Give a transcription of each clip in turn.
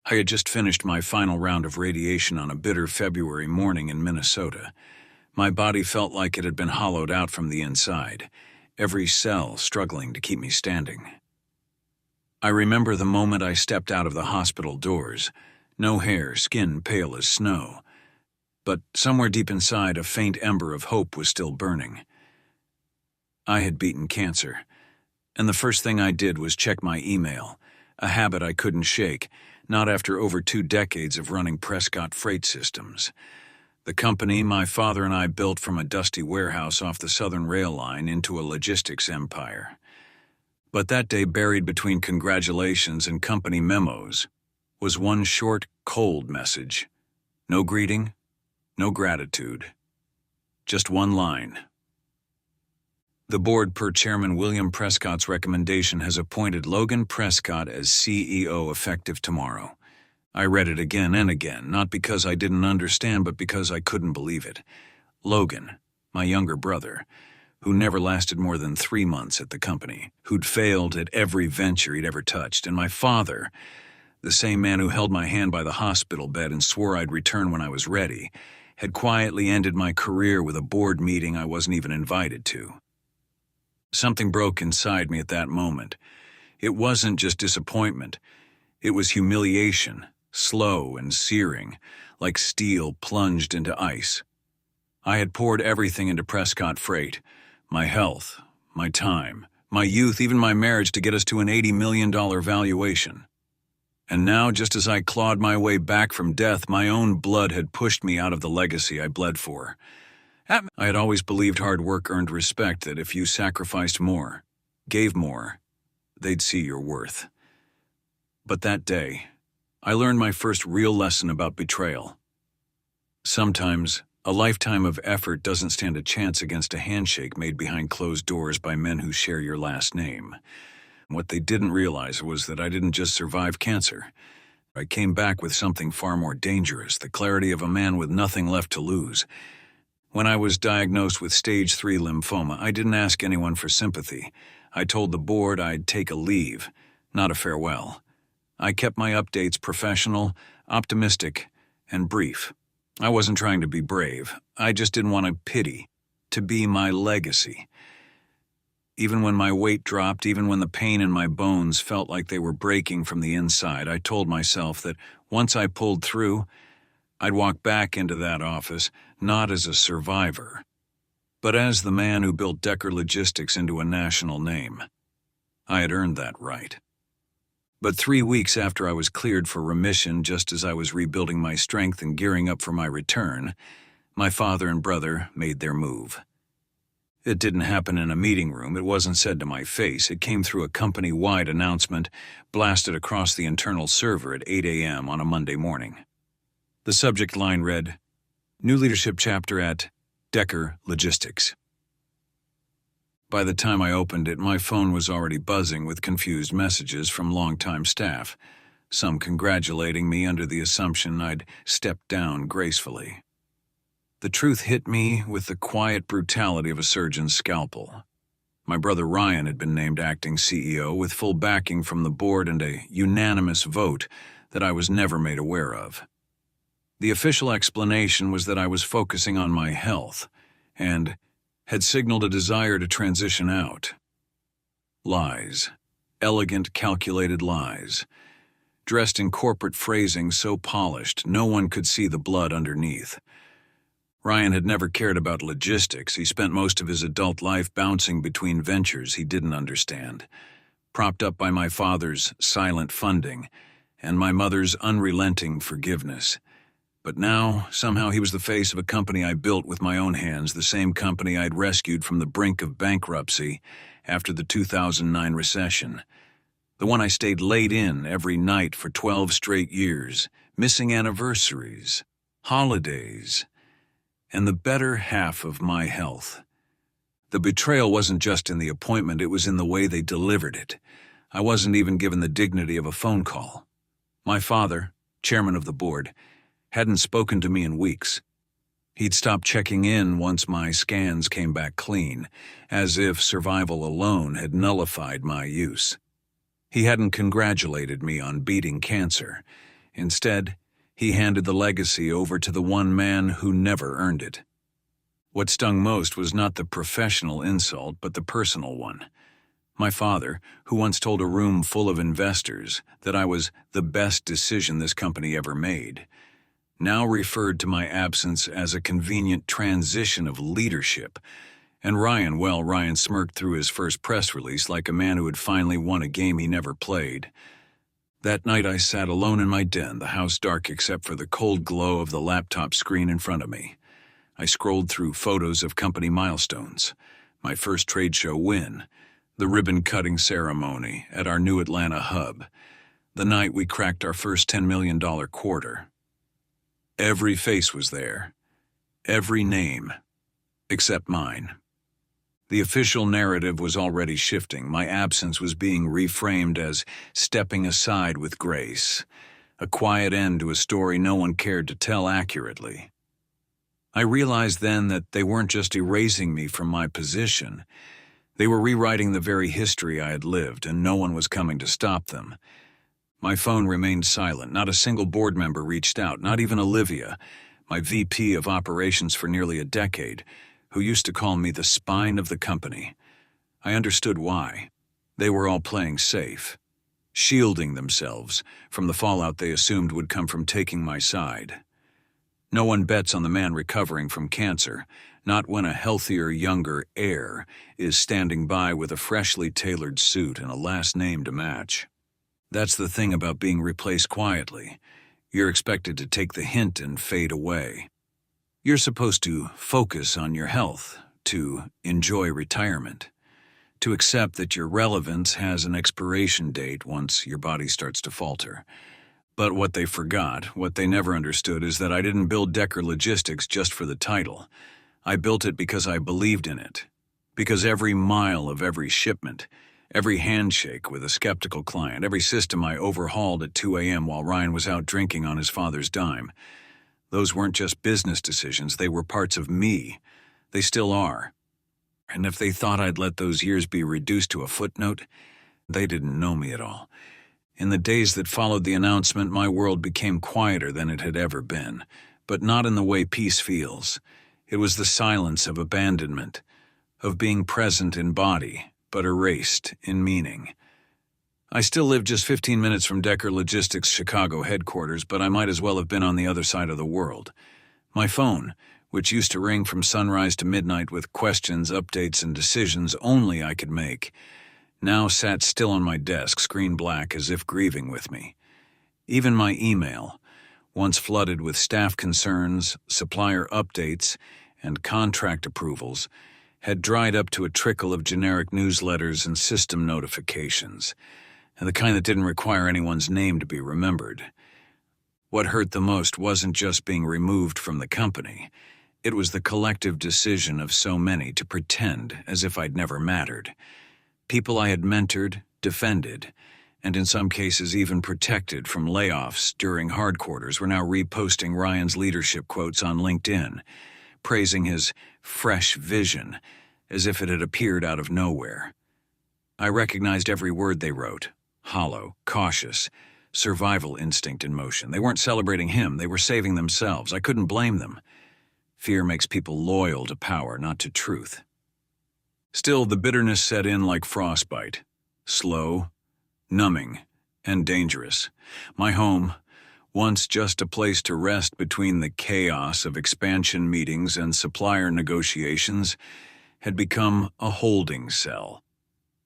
I had just finished my final round of radiation on a bitter February morning in Minnesota. My body felt like it had been hollowed out from the inside, every cell struggling to keep me standing. I remember the moment I stepped out of the hospital doors. No hair, skin pale as snow. But somewhere deep inside, a faint ember of hope was still burning. I had beaten cancer, and the first thing I did was check my email, a habit I couldn't shake, not after over 2 decades of running Prescott Freight Systems. The company my father and I built from a dusty warehouse off the Southern Rail line into a logistics empire. But that day, buried between congratulations and company memos, was one short, cold message. No greeting, no gratitude. Just one line. The board, per Chairman William Prescott's recommendation, has appointed Logan Prescott as CEO effective tomorrow. I read it again and again, not because I didn't understand, but because I couldn't believe it. Logan, my younger brother, who never lasted more than 3 months at the company, who'd failed at every venture he'd ever touched, and my father, the same man who held my hand by the hospital bed and swore I'd return when I was ready, had quietly ended my career with a board meeting I wasn't even invited to. Something broke inside me at that moment. It wasn't just disappointment. It was humiliation, slow and searing, like steel plunged into ice. I had poured everything into Prescott Freight, my health, my time, my youth, even my marriage, to get us to an $80 million valuation. And now, just as I clawed my way back from death, my own blood had pushed me out of the legacy I bled for. I had always believed hard work earned respect, that if you sacrificed more, gave more, they'd see your worth. But that day, I learned my first real lesson about betrayal. Sometimes, a lifetime of effort doesn't stand a chance against a handshake made behind closed doors by men who share your last name. What they didn't realize was that I didn't just survive cancer. I came back with something far more dangerous, the clarity of a man with nothing left to lose. When I was diagnosed with stage 3 lymphoma, I didn't ask anyone for sympathy. I told the board I'd take a leave, not a farewell. I kept my updates professional, optimistic, and brief. I wasn't trying to be brave. I just didn't want to pity, to be my legacy. Even when my weight dropped, even when the pain in my bones felt like they were breaking from the inside, I told myself that once I pulled through, I'd walk back into that office, not as a survivor, but as the man who built Decker Logistics into a national name. I had earned that right. But 3 weeks after I was cleared for remission, just as I was rebuilding my strength and gearing up for my return, my father and brother made their move. It didn't happen in a meeting room. It wasn't said to my face. It came through a company-wide announcement blasted across the internal server at 8 a.m. on a Monday morning. The subject line read, "New leadership chapter at Decker Logistics." By the time I opened it, my phone was already buzzing with confused messages from longtime staff, some congratulating me under the assumption I'd stepped down gracefully. The truth hit me with the quiet brutality of a surgeon's scalpel. My brother Ryan had been named acting CEO with full backing from the board and a unanimous vote that I was never made aware of. The official explanation was that I was focusing on my health and had signaled a desire to transition out. Lies. Elegant, calculated lies. Dressed in corporate phrasing so polished, no one could see the blood underneath. Ryan had never cared about logistics. He spent most of his adult life bouncing between ventures he didn't understand, propped up by my father's silent funding and my mother's unrelenting forgiveness. But now, somehow, he was the face of a company I built with my own hands, the same company I'd rescued from the brink of bankruptcy after the 2009 recession. The one I stayed late in every night for 12 straight years, missing anniversaries, holidays, and the better half of my health. The betrayal wasn't just in the appointment, it was in the way they delivered it. I wasn't even given the dignity of a phone call. My father, chairman of the board, hadn't spoken to me in weeks. He'd stopped checking in once my scans came back clean, as if survival alone had nullified my use. He hadn't congratulated me on beating cancer. Instead, he handed the legacy over to the one man who never earned it. What stung most was not the professional insult, but the personal one. My father, who once told a room full of investors that I was the best decision this company ever made, now referred to my absence as a convenient transition of leadership. And Ryan smirked through his first press release like a man who had finally won a game he never played. That night I sat alone in my den, the house dark except for the cold glow of the laptop screen in front of me. I scrolled through photos of company milestones, my first trade show win, the ribbon-cutting ceremony at our new Atlanta hub, the night we cracked our first $10 million quarter. Every face was there, every name, except mine. The official narrative was already shifting. My absence was being reframed as stepping aside with grace, a quiet end to a story no one cared to tell accurately. I realized then that they weren't just erasing me from my position. They were rewriting the very history I had lived, and no one was coming to stop them. My phone remained silent. Not a single board member reached out, not even Olivia, my VP of operations for nearly a decade, who used to call me the spine of the company. I understood why. They were all playing safe, shielding themselves from the fallout they assumed would come from taking my side. No one bets on the man recovering from cancer, not when a healthier, younger heir is standing by with a freshly tailored suit and a last name to match. That's the thing about being replaced quietly. You're expected to take the hint and fade away. You're supposed to focus on your health, to enjoy retirement, to accept that your relevance has an expiration date once your body starts to falter. But what they forgot, what they never understood, is that I didn't build Decker Logistics just for the title. I built it because I believed in it. Because every mile of every shipment, every handshake with a skeptical client, every system I overhauled at 2 a.m. while Ryan was out drinking on his father's dime, those weren't just business decisions, they were parts of me. They still are. And if they thought I'd let those years be reduced to a footnote, they didn't know me at all. In the days that followed the announcement, my world became quieter than it had ever been, but not in the way peace feels. It was the silence of abandonment, of being present in body, but erased in meaning. I still lived just 15 minutes from Decker Logistics' Chicago headquarters, but I might as well have been on the other side of the world. My phone, which used to ring from sunrise to midnight with questions, updates, and decisions only I could make, now sat still on my desk, screen black, as if grieving with me. Even my email, once flooded with staff concerns, supplier updates, and contract approvals, had dried up to a trickle of generic newsletters and system notifications, and the kind that didn't require anyone's name to be remembered. What hurt the most wasn't just being removed from the company. It was the collective decision of so many to pretend as if I'd never mattered. People I had mentored, defended, and in some cases even protected from layoffs during hard quarters were now reposting Ryan's leadership quotes on LinkedIn, praising his fresh vision as if it had appeared out of nowhere. I recognized every word they wrote, hollow, cautious, survival instinct in motion. They weren't celebrating him, they were saving themselves. I couldn't blame them. Fear makes people loyal to power, not to truth. Still, the bitterness set in like frostbite, slow, numbing, and dangerous. My home, once just a place to rest between the chaos of expansion meetings and supplier negotiations, had become a holding cell.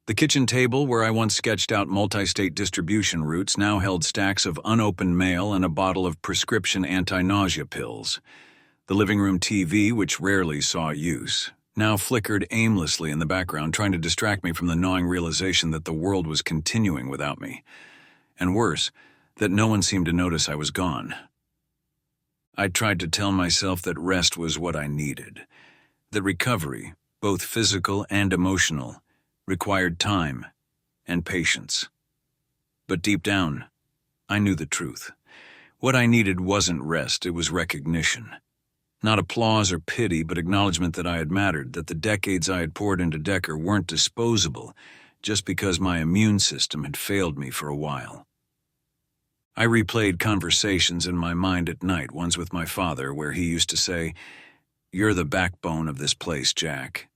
The kitchen table, where I once sketched out multi-state distribution routes, now held stacks of unopened mail and a bottle of prescription anti-nausea pills. The living room TV, which rarely saw use, now flickered aimlessly in the background, trying to distract me from the gnawing realization that the world was continuing without me. And worse, that no one seemed to notice I was gone. I tried to tell myself that rest was what I needed, that recovery, both physical and emotional, required time and patience. But deep down, I knew the truth. What I needed wasn't rest, it was recognition. Not applause or pity, but acknowledgement that I had mattered, that the decades I had poured into Decker weren't disposable just because my immune system had failed me for a while. I replayed conversations in my mind at night, ones with my father, where he used to say, "You're the backbone of this place, Jack."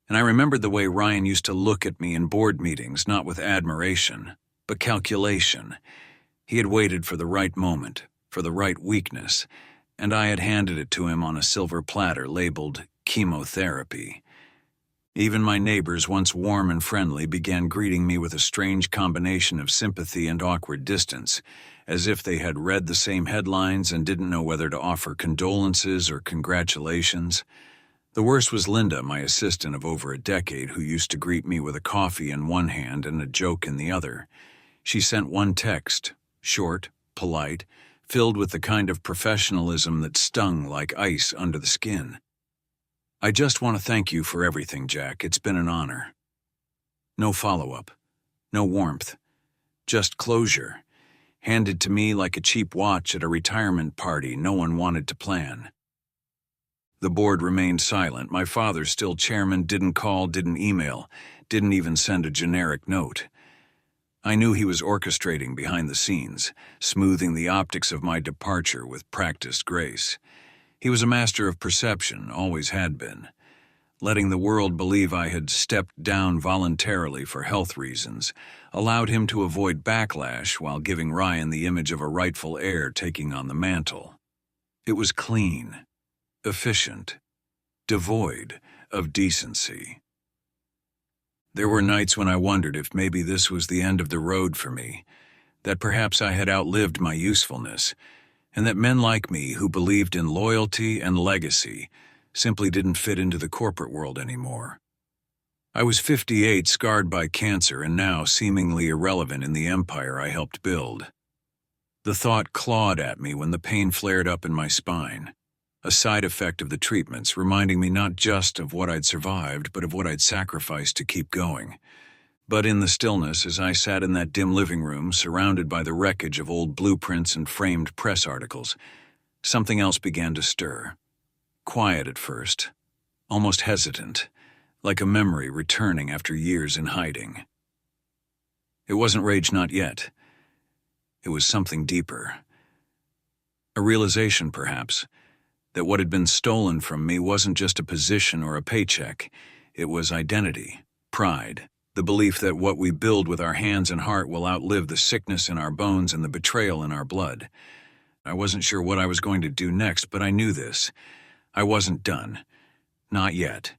And I remembered the way Ryan used to look at me in board meetings, not with admiration, but calculation. He had waited for the right moment, for the right weakness, and I had handed it to him on a silver platter labeled chemotherapy. Even my neighbors, once warm and friendly, began greeting me with a strange combination of sympathy and awkward distance, as if they had read the same headlines and didn't know whether to offer condolences or congratulations. The worst was Linda, my assistant of over a decade, who used to greet me with a coffee in one hand and a joke in the other. She sent one text, short, polite, filled with the kind of professionalism that stung like ice under the skin. "I just want to thank you for everything, Jack. It's been an honor." No follow-up, no warmth, just closure, handed to me like a cheap watch at a retirement party no one wanted to plan. The board remained silent. My father, still chairman, didn't call, didn't email, didn't even send a generic note. I knew he was orchestrating behind the scenes, smoothing the optics of my departure with practiced grace. He was a master of perception, always had been. Letting the world believe I had stepped down voluntarily for health reasons allowed him to avoid backlash while giving Ryan the image of a rightful heir taking on the mantle. It was clean, efficient, devoid of decency. There were nights when I wondered if maybe this was the end of the road for me, that perhaps I had outlived my usefulness, and that men like me who believed in loyalty and legacy simply didn't fit into the corporate world anymore. I was 58, scarred by cancer, and now seemingly irrelevant in the empire I helped build. The thought clawed at me when the pain flared up in my spine, a side effect of the treatments, reminding me not just of what I'd survived, but of what I'd sacrificed to keep going. But in the stillness, as I sat in that dim living room, surrounded by the wreckage of old blueprints and framed press articles, something else began to stir. Quiet at first, almost hesitant, like a memory returning after years in hiding. It wasn't rage, not yet. It was something deeper. A realization, perhaps, that what had been stolen from me wasn't just a position or a paycheck. It was identity, pride, the belief that what we build with our hands and heart will outlive the sickness in our bones and the betrayal in our blood. I wasn't sure what I was going to do next, but I knew this. I wasn't done. Not yet.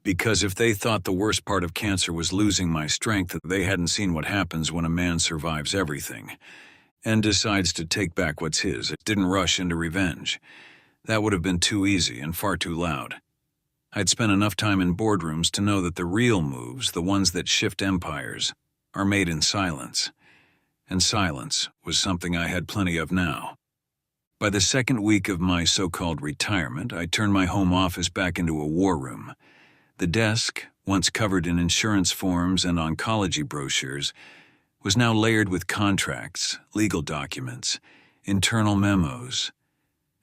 Because if they thought the worst part of cancer was losing my strength, they hadn't seen what happens when a man survives everything and decides to take back what's his. It didn't rush into revenge. That would have been too easy and far too loud. I'd spent enough time in boardrooms to know that the real moves, the ones that shift empires, are made in silence. And silence was something I had plenty of now. By the second week of my so-called retirement, I turned my home office back into a war room. The desk, once covered in insurance forms and oncology brochures, was now layered with contracts, legal documents, internal memos,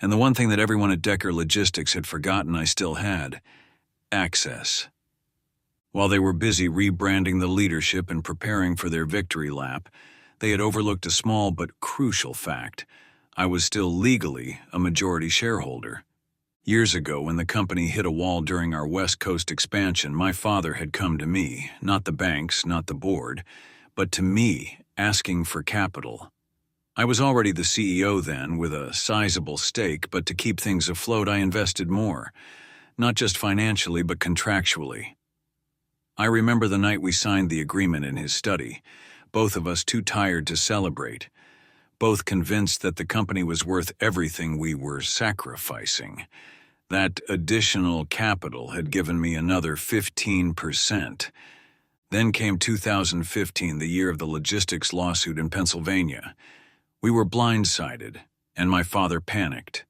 and the one thing that everyone at Decker Logistics had forgotten I still had: access. While they were busy rebranding the leadership and preparing for their victory lap, they had overlooked a small but crucial fact. I was still legally a majority shareholder. Years ago, when the company hit a wall during our West Coast expansion, my father had come to me, not the banks, not the board, but to me, asking for capital. I was already the CEO then, with a sizable stake, but to keep things afloat, I invested more, not just financially, but contractually. I remember the night we signed the agreement in his study, both of us too tired to celebrate, both convinced that the company was worth everything we were sacrificing. That additional capital had given me another 15%. Then came 2015, the year of the logistics lawsuit in Pennsylvania. We were blindsided, and my father panicked.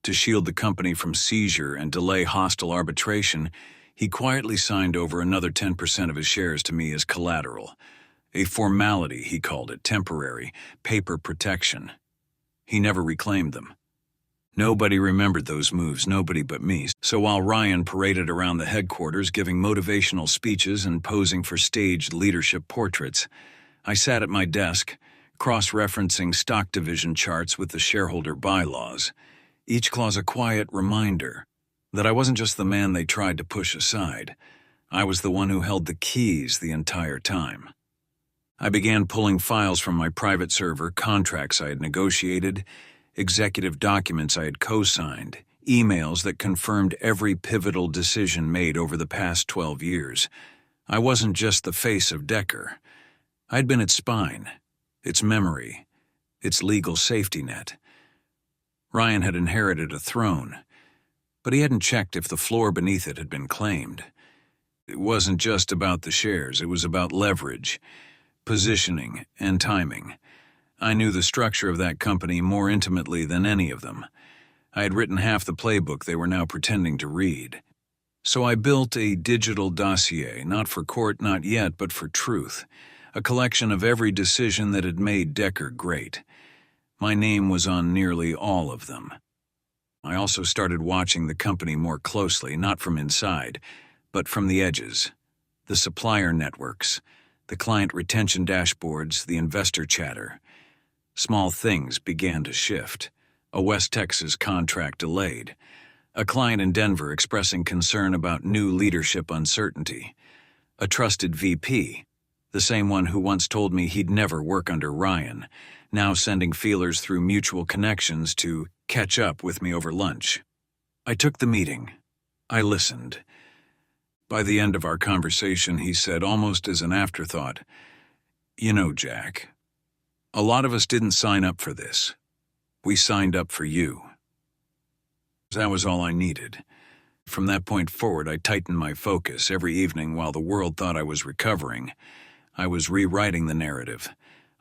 To shield the company from seizure and delay hostile arbitration, he quietly signed over another 10% of his shares to me as collateral. A formality, he called it, temporary, paper protection. He never reclaimed them. Nobody remembered those moves, nobody but me. So while Ryan paraded around the headquarters giving motivational speeches and posing for staged leadership portraits, I sat at my desk, cross-referencing stock division charts with the shareholder bylaws, each clause a quiet reminder that I wasn't just the man they tried to push aside. I was the one who held the keys the entire time. I began pulling files from my private server, contracts I had negotiated, executive documents I had co-signed, emails that confirmed every pivotal decision made over the past 12 years. I wasn't just the face of Decker. I'd been its spine, its memory, its legal safety net. Ryan had inherited a throne, but he hadn't checked if the floor beneath it had been claimed. It wasn't just about the shares, it was about leverage, positioning, and timing. I knew the structure of that company more intimately than any of them. I had written half the playbook they were now pretending to read. So I built a digital dossier, not for court, not yet, but for truth. A collection of every decision that had made Decker great. My name was on nearly all of them. I also started watching the company more closely, not from inside, but from the edges. The supplier networks, the client retention dashboards, the investor chatter. Small things began to shift. A West Texas contract delayed. A client in Denver expressing concern about new leadership uncertainty. A trusted VP, the same one who once told me he'd never work under Ryan, now sending feelers through mutual connections to catch up with me over lunch. I took the meeting. I listened. By the end of our conversation, he said, almost as an afterthought, "You know, Jack, a lot of us didn't sign up for this. We signed up for you." That was all I needed. From that point forward, I tightened my focus. Every evening while the world thought I was recovering, I was rewriting the narrative.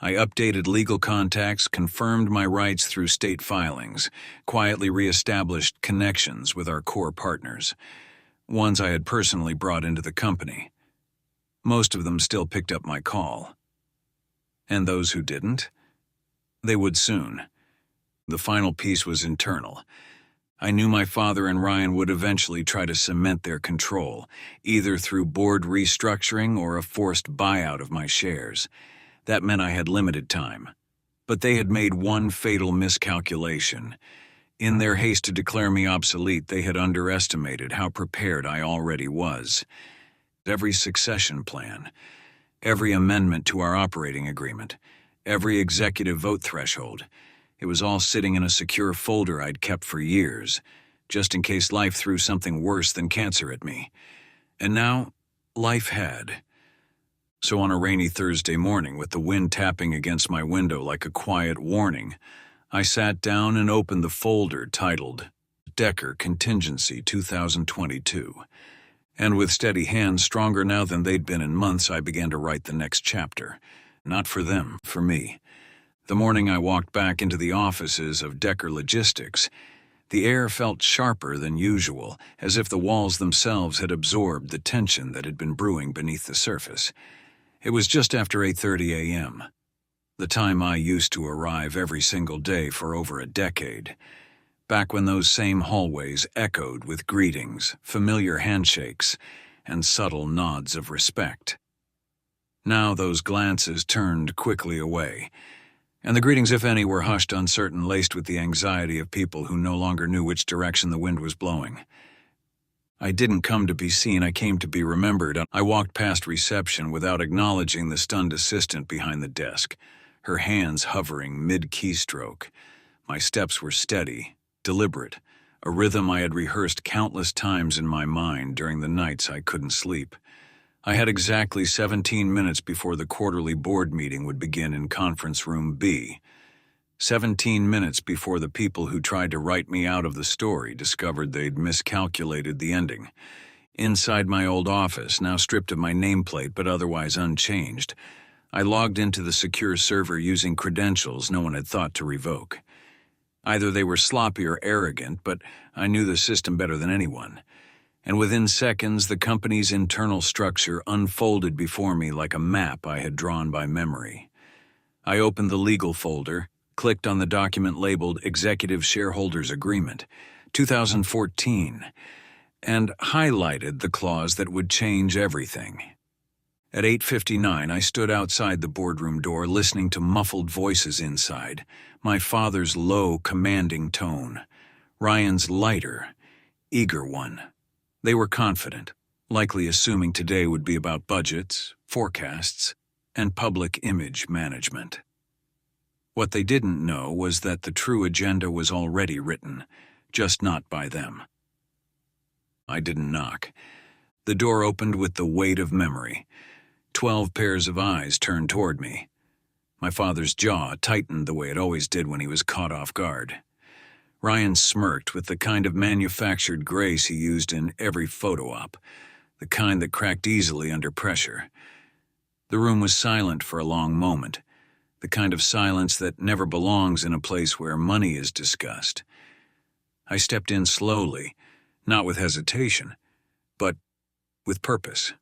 I updated legal contacts, confirmed my rights through state filings, quietly reestablished connections with our core partners, ones I had personally brought into the company. Most of them still picked up my call. And those who didn't? They would soon. The final piece was internal. I knew my father and Ryan would eventually try to cement their control, either through board restructuring or a forced buyout of my shares. That meant I had limited time. But they had made one fatal miscalculation. In their haste to declare me obsolete, they had underestimated how prepared I already was. Every succession plan, every amendment to our operating agreement, every executive vote threshold, it was all sitting in a secure folder I'd kept for years, just in case life threw something worse than cancer at me. And now, life had. So on a rainy Thursday morning, with the wind tapping against my window like a quiet warning, I sat down and opened the folder titled Decker Contingency 2022. And with steady hands, stronger now than they'd been in months, I began to write the next chapter. Not for them, for me. The morning I walked back into the offices of Decker Logistics, the air felt sharper than usual, as if the walls themselves had absorbed the tension that had been brewing beneath the surface. It was just after 8:30 a.m., the time I used to arrive every single day for over a decade, back when those same hallways echoed with greetings, familiar handshakes, and subtle nods of respect. Now those glances turned quickly away, and the greetings, if any, were hushed, uncertain, laced with the anxiety of people who no longer knew which direction the wind was blowing. I didn't come to be seen, I came to be remembered. I walked past reception without acknowledging the stunned assistant behind the desk, her hands hovering mid-keystroke. My steps were steady, deliberate, a rhythm I had rehearsed countless times in my mind during the nights I couldn't sleep. I had exactly 17 minutes before the quarterly board meeting would begin in Conference Room B. 17 minutes before the people who tried to write me out of the story discovered they'd miscalculated the ending. Inside my old office, now stripped of my nameplate but otherwise unchanged, I logged into the secure server using credentials no one had thought to revoke. Either they were sloppy or arrogant, but I knew the system better than anyone. And within seconds, the company's internal structure unfolded before me like a map I had drawn by memory. I opened the legal folder, clicked on the document labeled Executive Shareholders Agreement, 2014, and highlighted the clause that would change everything. At 8:59, I stood outside the boardroom door listening to muffled voices inside, my father's low, commanding tone, Ryan's lighter, eager one. They were confident, likely assuming today would be about budgets, forecasts, and public image management. What they didn't know was that the true agenda was already written, just not by them. I didn't knock. The door opened with the weight of memory. 12 pairs of eyes turned toward me. My father's jaw tightened the way it always did when he was caught off guard. Ryan smirked with the kind of manufactured grace he used in every photo op, the kind that cracked easily under pressure. The room was silent for a long moment, the kind of silence that never belongs in a place where money is discussed. I stepped in slowly, not with hesitation, but with purpose.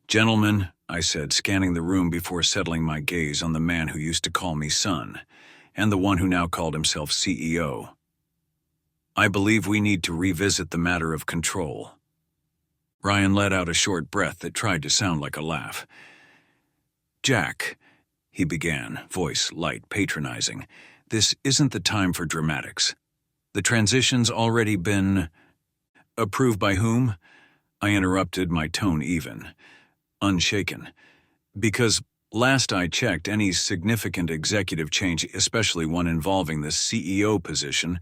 "Gentlemen," I said, scanning the room before settling my gaze on the man who used to call me son, and the one who now called himself CEO. "I believe we need to revisit the matter of control." Ryan let out a short breath that tried to sound like a laugh. "Jack," he began, voice light, patronizing, "this isn't the time for dramatics. The transition's already been—" "Approved by whom?" I interrupted, my tone even, unshaken. "Because last I checked, any significant executive change, especially one involving the CEO position,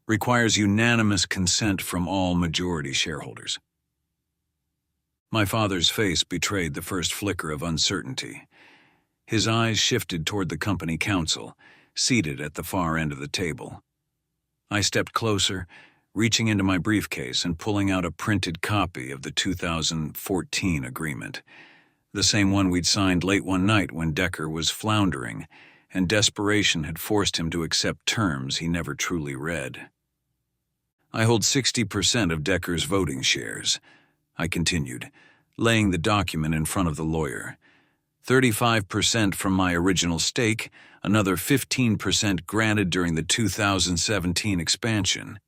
requires unanimous consent from all majority shareholders." My father's face betrayed the first flicker of uncertainty. His eyes shifted toward the company counsel, seated at the far end of the table. I stepped closer, reaching into my briefcase and pulling out a printed copy of the 2014 agreement, the same one we'd signed late one night when Decker was floundering, and desperation had forced him to accept terms he never truly read. "I hold 60% of Decker's voting shares," I continued, laying the document in front of the lawyer. 35% from my original stake, another 15% granted during the 2017 expansion,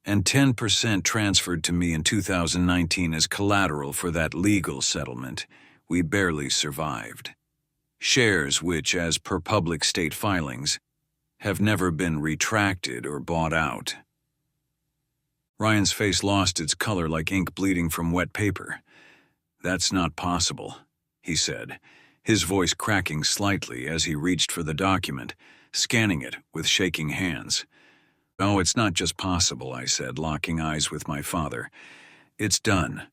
and 10% transferred to me in 2019 as collateral for that legal settlement we barely survived. Shares which, as per public state filings, have never been retracted or bought out. Ryan's face lost its color like ink bleeding from wet paper. "That's not possible," he said, his voice cracking slightly as he reached for the document, scanning it with shaking hands. "Oh, it's not just possible," I said, locking eyes with my father. "It's done."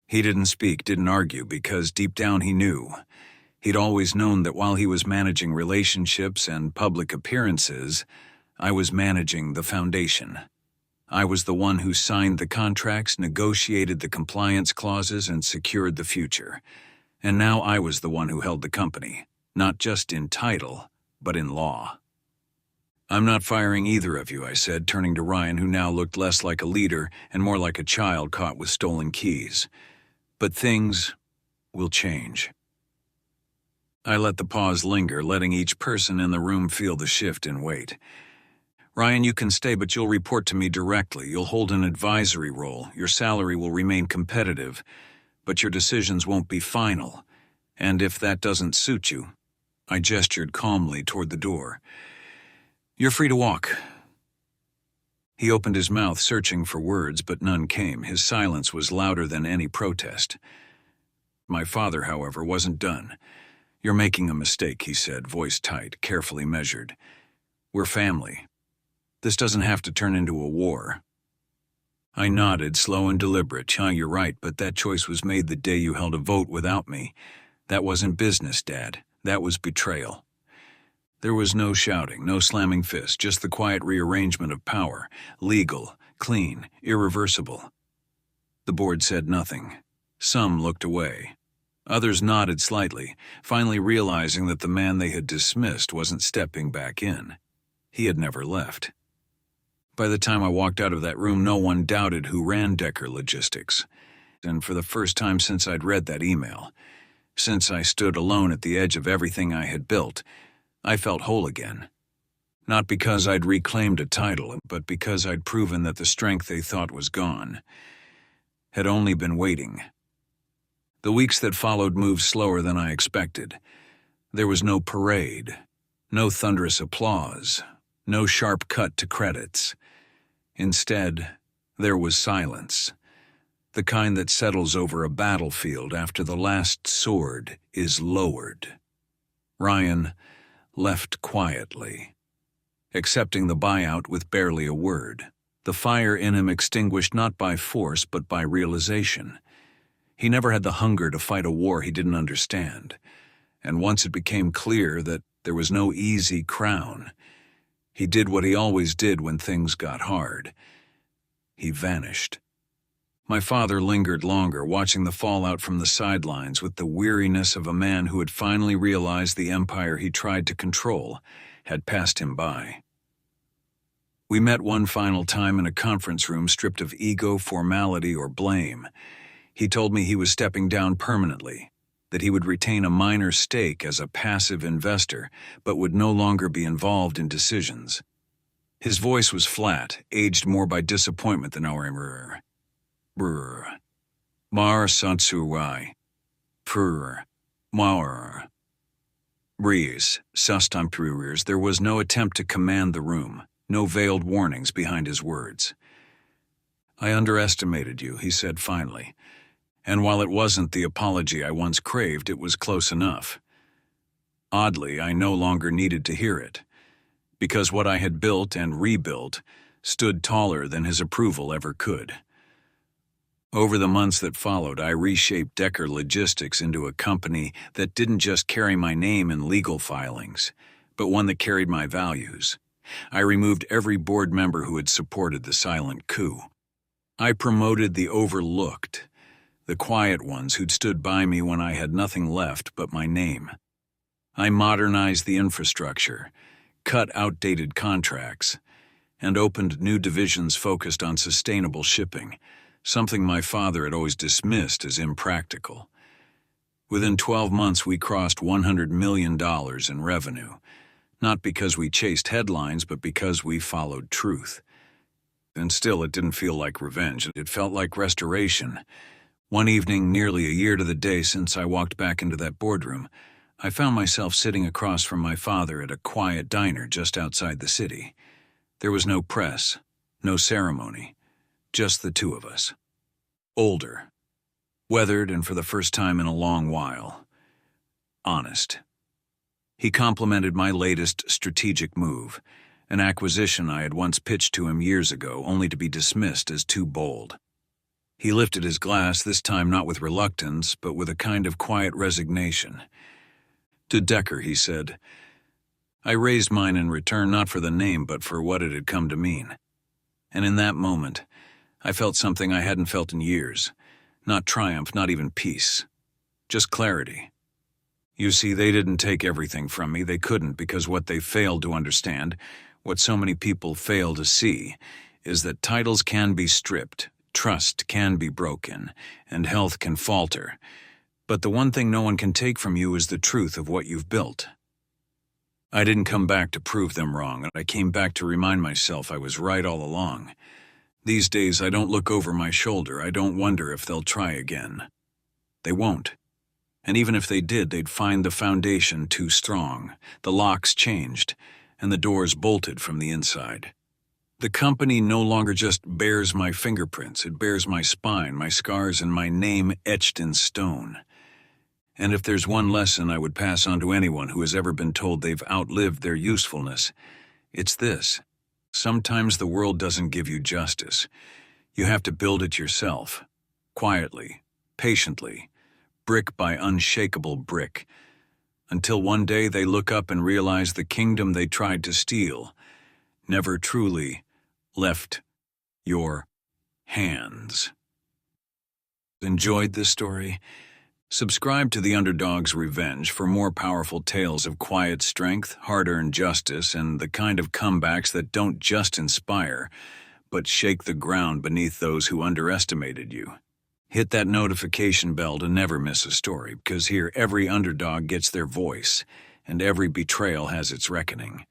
He didn't speak, didn't argue, because deep down he knew. He'd always known that while he was managing relationships and public appearances, I was managing the foundation. I was the one who signed the contracts, negotiated the compliance clauses, and secured the future. And now I was the one who held the company, not just in title, but in law. "I'm not firing either of you," I said, turning to Ryan, who now looked less like a leader and more like a child caught with stolen keys. "But things will change." I let the pause linger, letting each person in the room feel the shift in weight. "Ryan, you can stay, but you'll report to me directly. You'll hold an advisory role. Your salary will remain competitive, but your decisions won't be final. And if that doesn't suit you," I gestured calmly toward the door, "you're free to walk." He opened his mouth, searching for words, but none came. His silence was louder than any protest. My father, however, wasn't done. "You're making a mistake," he said, voice tight, carefully measured. "We're family. This doesn't have to turn into a war." I nodded, slow and deliberate. "You're right, but that choice was made the day you held a vote without me. That wasn't business, Dad. That was betrayal." There was no shouting, no slamming fists, just the quiet rearrangement of power, legal, clean, irreversible. The board said nothing. Some looked away. Others nodded slightly, finally realizing that the man they had dismissed wasn't stepping back in. He had never left. By the time I walked out of that room, no one doubted who ran Decker Logistics. And for the first time since I'd read that email, since I stood alone at the edge of everything I had built, I felt whole again. Not because I'd reclaimed a title, but because I'd proven that the strength they thought was gone had only been waiting. The weeks that followed moved slower than I expected. There was no parade, no thunderous applause, no sharp cut to credits. Instead, there was silence, the kind that settles over a battlefield after the last sword is lowered. Ryan left quietly, accepting the buyout with barely a word, the fire in him extinguished not by force but by realization. He never had the hunger to fight a war he didn't understand, and once it became clear that there was no easy crown, he did what he always did when things got hard. He vanished. My father lingered longer, watching the fallout from the sidelines with the weariness of a man who had finally realized the empire he tried to control had passed him by. We met one final time in a conference room stripped of ego, formality, or blame. He told me he was stepping down permanently, that he would retain a minor stake as a passive investor, but would no longer be involved in decisions. His voice was flat, aged more by disappointment than our Mar Sansuai. Pur. Mar. Reins, Sustampurers. There was no attempt to command the room, no veiled warnings behind his words. I underestimated you, he said finally. And while it wasn't the apology I once craved, it was close enough. Oddly, I no longer needed to hear it, because what I had built and rebuilt stood taller than his approval ever could. Over the months that followed, I reshaped Decker Logistics into a company that didn't just carry my name in legal filings, but one that carried my values. I removed every board member who had supported the silent coup. I promoted the overlooked, the quiet ones who'd stood by me when I had nothing left but my name. I modernized the infrastructure, cut outdated contracts, and opened new divisions focused on sustainable shipping, something my father had always dismissed as impractical. Within 12 months, we crossed $100 million in revenue, not because we chased headlines, but because we followed truth. And still, it didn't feel like revenge. It felt like restoration. One evening, nearly a year to the day since I walked back into that boardroom, I found myself sitting across from my father at a quiet diner just outside the city. There was no press, no ceremony, just the two of us. Older, weathered, and for the first time in a long while, honest. He complimented my latest strategic move, an acquisition I had once pitched to him years ago, only to be dismissed as too bold. He lifted his glass, this time not with reluctance, but with a kind of quiet resignation. To Decker, he said, I raised mine in return not for the name, but for what it had come to mean. And in that moment, I felt something I hadn't felt in years. Not triumph, not even peace. Just clarity. You see, they didn't take everything from me. They couldn't, because what they failed to understand, what so many people fail to see, is that titles can be stripped, trust can be broken, and health can falter. But the one thing no one can take from you is the truth of what you've built. I didn't come back to prove them wrong. I came back to remind myself I was right all along. These days, I don't look over my shoulder. I don't wonder if they'll try again. They won't. And even if they did, they'd find the foundation too strong, the locks changed, and the doors bolted from the inside. The company no longer just bears my fingerprints. It bears my spine, my scars, and my name etched in stone. And if there's one lesson I would pass on to anyone who has ever been told they've outlived their usefulness, it's this. Sometimes the world doesn't give you justice. You have to build it yourself, quietly, patiently, brick by unshakable brick, until one day they look up and realize the kingdom they tried to steal never truly left your hands. Enjoyed this story? Subscribe to the Underdog's Revenge for more powerful tales of quiet strength, hard-earned justice, and the kind of comebacks that don't just inspire, but shake the ground beneath those who underestimated you. Hit that notification bell to never miss a story, because here every underdog gets their voice, and every betrayal has its reckoning.